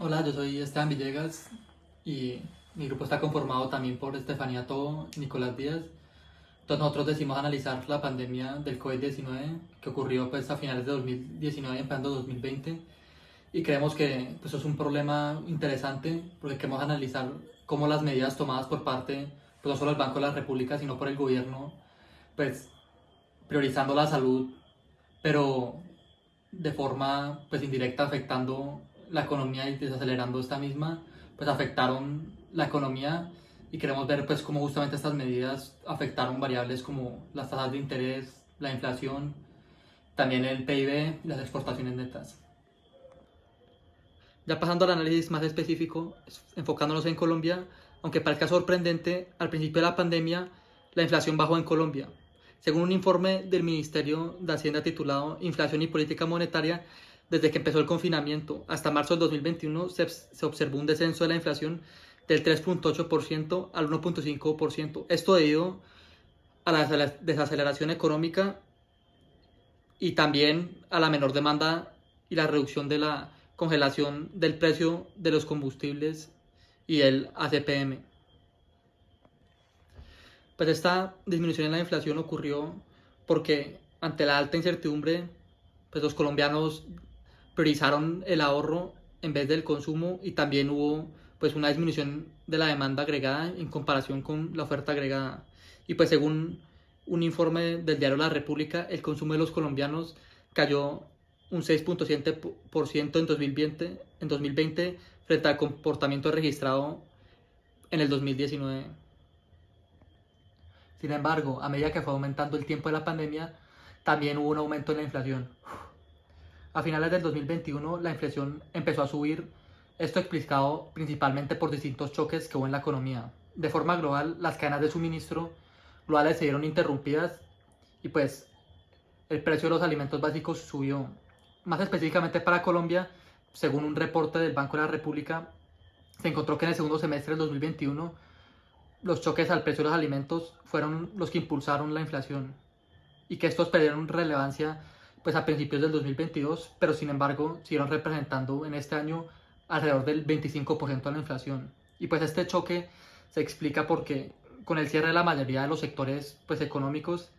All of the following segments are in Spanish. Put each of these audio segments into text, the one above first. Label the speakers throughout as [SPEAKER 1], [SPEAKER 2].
[SPEAKER 1] Hola, yo soy Esteban Villegas y mi grupo está conformado también por Estefanía Tobo y Nicolás Díaz. Entonces nosotros decidimos analizar la pandemia del COVID-19 que ocurrió pues a finales de 2019 y empezando 2020 y creemos que pues, eso es un problema interesante porque queremos analizar cómo las medidas tomadas por parte pues, no solo del Banco de la República sino por el gobierno pues priorizando la salud pero de forma pues indirecta afectando la economía y desacelerando esta misma, pues afectaron la economía y queremos ver pues cómo justamente estas medidas afectaron variables como las tasas de interés, la inflación, también el PIB y las exportaciones netas. Ya pasando al análisis más específico, enfocándonos en Colombia, aunque parezca sorprendente, al principio de la pandemia la inflación bajó en Colombia. Según un informe del Ministerio de Hacienda titulado Inflación y Política Monetaria, desde que empezó el confinamiento hasta marzo del 2021 se observó un descenso de la inflación del 3.8% al 1.5%. Esto debido a la desaceleración económica y también a la menor demanda y la reducción de la congelación del precio de los combustibles y el ACPM. Pues esta disminución en la inflación ocurrió porque ante la alta incertidumbre, pues los colombianos priorizaron el ahorro en vez del consumo y también hubo pues una disminución de la demanda agregada en comparación con la oferta agregada. Y pues según un informe del diario La República, el consumo de los colombianos cayó un 6.7% en 2020 frente al comportamiento registrado en el 2019. Sin embargo, a medida que fue aumentando el tiempo de la pandemia, también hubo un aumento en la inflación. A finales del 2021 la inflación empezó a subir, esto explicado principalmente por distintos choques que hubo en la economía. De forma global, las cadenas de suministro globales se vieron interrumpidas y pues el precio de los alimentos básicos subió. Más específicamente para Colombia, según un reporte del Banco de la República, se encontró que en el segundo semestre del 2021 los choques al precio de los alimentos fueron los que impulsaron la inflación y que estos perdieron relevancia pues a principios del 2022, pero sin embargo siguieron representando en este año alrededor del 25% de la inflación. Y pues este choque se explica porque con el cierre de la mayoría de los sectores pues económicos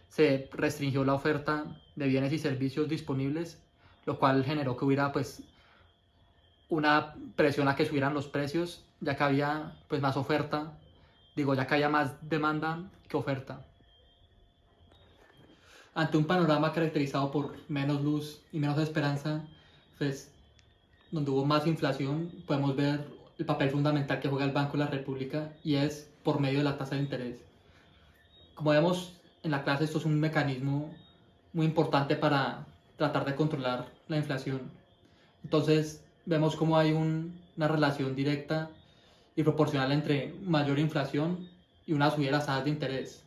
[SPEAKER 1] se restringió la oferta de bienes y servicios disponibles, lo cual generó que hubiera pues una presión a que subieran los precios, ya que había pues más oferta, digo, ya que había más demanda que oferta. Ante un panorama caracterizado por menos luz y menos esperanza, pues donde hubo más inflación, podemos ver el papel fundamental que juega el Banco de la República y es por medio de la tasa de interés. Como vemos en la clase, esto es un mecanismo muy importante para tratar de controlar la inflación. Entonces, vemos cómo hay una relación directa y proporcional entre mayor inflación y una subida de las tasas de interés.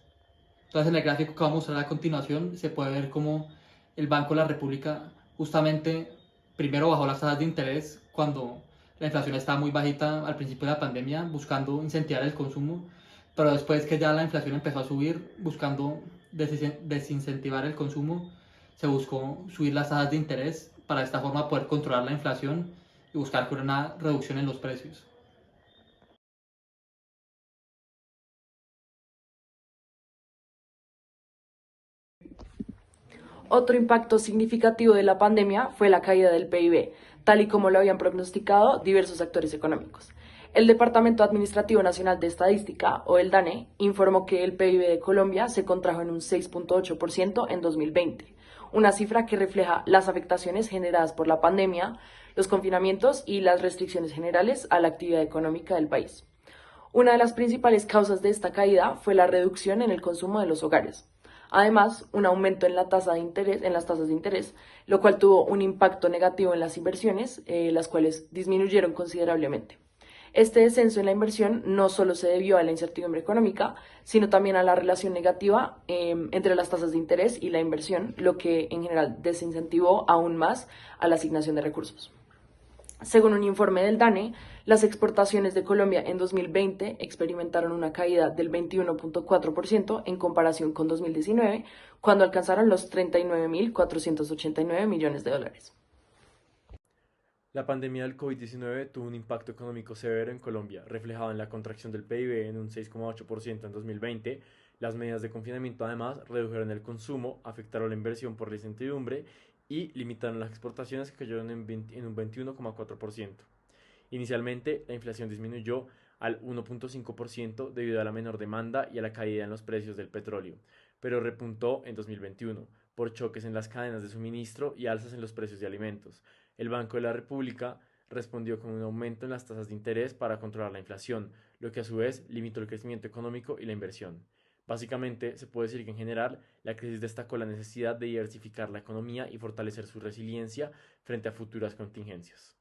[SPEAKER 1] Entonces, en el gráfico que vamos a mostrar a continuación, se puede ver cómo el Banco de la República justamente primero bajó las tasas de interés cuando la inflación estaba muy bajita al principio de la pandemia, buscando incentivar el consumo, pero después que ya la inflación empezó a subir, buscando desincentivar el consumo, se buscó subir las tasas de interés para de esta forma poder controlar la inflación y buscar una reducción en los precios.
[SPEAKER 2] Otro impacto significativo de la pandemia fue la caída del PIB, tal y como lo habían prognosticado diversos actores económicos. El Departamento Administrativo Nacional de Estadística, o el DANE, informó que el PIB de Colombia se contrajo en un 6.8% en 2020, una cifra que refleja las afectaciones generadas por la pandemia, los confinamientos y las restricciones generales a la actividad económica del país. Una de las principales causas de esta caída fue la reducción en el consumo de los hogares. Además, un aumento en la tasa de interés, en las tasas de interés, lo cual tuvo un impacto negativo en las inversiones, las cuales disminuyeron considerablemente. Este descenso en la inversión no solo se debió a la incertidumbre económica, sino también a la relación negativa entre las tasas de interés y la inversión, lo que en general desincentivó aún más a la asignación de recursos. Según un informe del DANE, las exportaciones de Colombia en 2020 experimentaron una caída del 21.4% en comparación con 2019, cuando alcanzaron los 39.489 millones de dólares.
[SPEAKER 3] La pandemia del COVID-19 tuvo un impacto económico severo en Colombia, reflejado en la contracción del PIB en un 6,8% en 2020. Las medidas de confinamiento además redujeron el consumo, afectaron la inversión por la incertidumbre y limitaron las exportaciones que cayeron en un 21,4%. Inicialmente, la inflación disminuyó al 1,5% debido a la menor demanda y a la caída en los precios del petróleo, pero repuntó en 2021 por choques en las cadenas de suministro y alzas en los precios de alimentos. El Banco de la República respondió con un aumento en las tasas de interés para controlar la inflación, lo que a su vez limitó el crecimiento económico y la inversión. Básicamente, se puede decir que en general la crisis destacó la necesidad de diversificar la economía y fortalecer su resiliencia frente a futuras contingencias.